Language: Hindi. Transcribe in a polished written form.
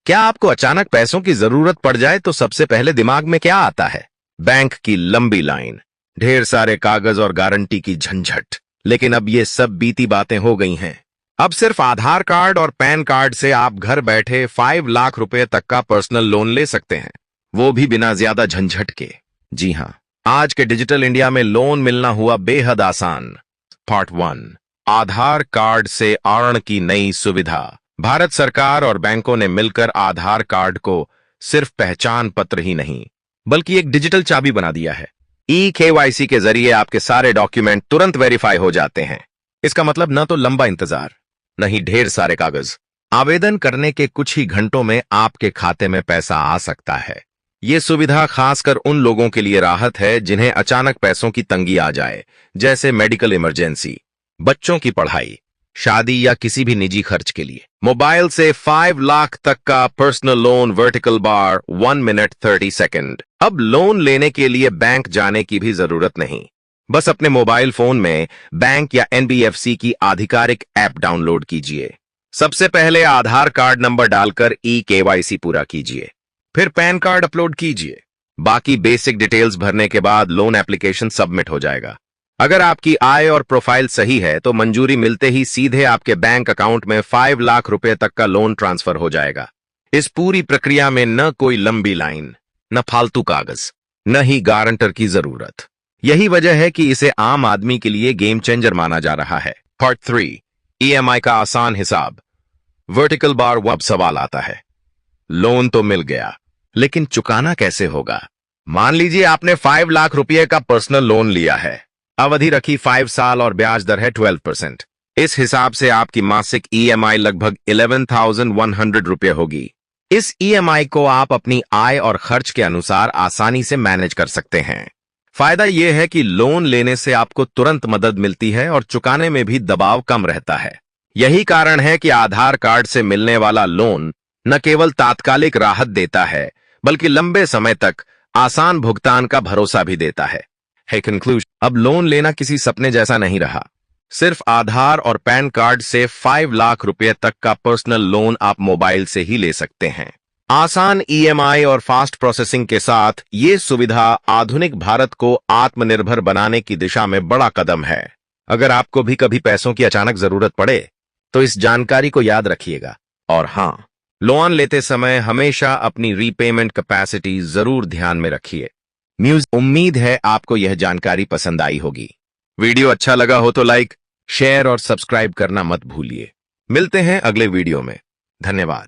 क्या आपको अचानक पैसों की जरूरत पड़ जाए तो सबसे पहले दिमाग में क्या आता है? बैंक की लंबी लाइन, ढेर सारे कागज और गारंटी की झंझट। लेकिन अब ये सब बीती बातें हो गई हैं। अब सिर्फ आधार कार्ड और पैन कार्ड से आप घर बैठे 5 लाख रुपए तक का पर्सनल लोन ले सकते हैं, वो भी बिना ज्यादा झंझट के। जी हाँ, आज के डिजिटल इंडिया में लोन मिलना हुआ बेहद आसान। पार्ट 1, आधार कार्ड से ऋण की नई सुविधा। भारत सरकार और बैंकों ने मिलकर आधार कार्ड को सिर्फ पहचान पत्र ही नहीं बल्कि एक डिजिटल चाबी बना दिया है। KYC के जरिए आपके सारे डॉक्यूमेंट तुरंत वेरीफाई हो जाते हैं। इसका मतलब न तो लंबा इंतजार, न ही ढेर सारे कागज। आवेदन करने के कुछ ही घंटों में आपके खाते में पैसा आ सकता है। ये सुविधा खासकर उन लोगों के लिए राहत है जिन्हें अचानक पैसों की तंगी आ जाए, जैसे मेडिकल इमरजेंसी, बच्चों की पढ़ाई, शादी या किसी भी निजी खर्च के लिए। मोबाइल से 5 लाख तक का personal loan, vertical bar, 1 minute 30 second. अब लोन लेने के लिए बैंक जाने की भी जरूरत नहीं। बस अपने मोबाइल फोन में बैंक या NBFC की आधिकारिक ऐप डाउनलोड कीजिए। सबसे पहले आधार कार्ड नंबर डालकर KYC पूरा कीजिए, फिर पैन कार्ड अपलोड कीजिए। बाकी बेसिक डिटेल्स भरने के बाद लोन एप्लीकेशन सबमिट हो जाएगा। अगर आपकी आय और प्रोफाइल सही है तो मंजूरी मिलते ही सीधे आपके बैंक अकाउंट में 5 लाख रुपए तक का लोन ट्रांसफर हो जाएगा। इस पूरी प्रक्रिया में न कोई लंबी लाइन, न फालतू कागज, न ही गारंटर की जरूरत। यही वजह है कि इसे आम आदमी के लिए गेम चेंजर माना जा रहा है। पार्ट 3, EMI का आसान हिसाब, वर्टिकल बार। अब सवाल आता है, लोन तो मिल गया, लेकिन चुकाना कैसे होगा? मान लीजिए आपने 5 लाख रुपए का पर्सनल लोन लिया है, अवधि रखी 5 साल और ब्याज दर है 12%। इस हिसाब से आपकी मासिक EMI लगभग 11,100 रुपये होगी। इस EMI को आप अपनी आय और खर्च के अनुसार आसानी से मैनेज कर सकते हैं। फायदा यह है कि लोन लेने से आपको तुरंत मदद मिलती है और चुकाने में भी दबाव कम रहता है। यही कारण है कि आधार कार्ड से मिलने वाला लोन न केवल तात्कालिक राहत देता है, बल्कि लंबे समय तक आसान भुगतान का भरोसा भी देता है। कंक्लूजन, अब लोन लेना किसी सपने जैसा नहीं रहा। सिर्फ आधार और पैन कार्ड से 5 लाख रुपए तक का पर्सनल लोन आप मोबाइल से ही ले सकते हैं। आसान EMI और फास्ट प्रोसेसिंग के साथ ये सुविधा आधुनिक भारत को आत्मनिर्भर बनाने की दिशा में बड़ा कदम है। अगर आपको भी कभी पैसों की अचानक जरूरत पड़े तो इस जानकारी को याद रखिएगा। और हाँ, लोन लेते समय हमेशा अपनी रीपेमेंट कैपेसिटी जरूर ध्यान में रखिए। उम्मीद है आपको यह जानकारी पसंद आई होगी। वीडियो अच्छा लगा हो तो लाइक, शेयर और सब्सक्राइब करना मत भूलिए। मिलते हैं अगले वीडियो में। धन्यवाद।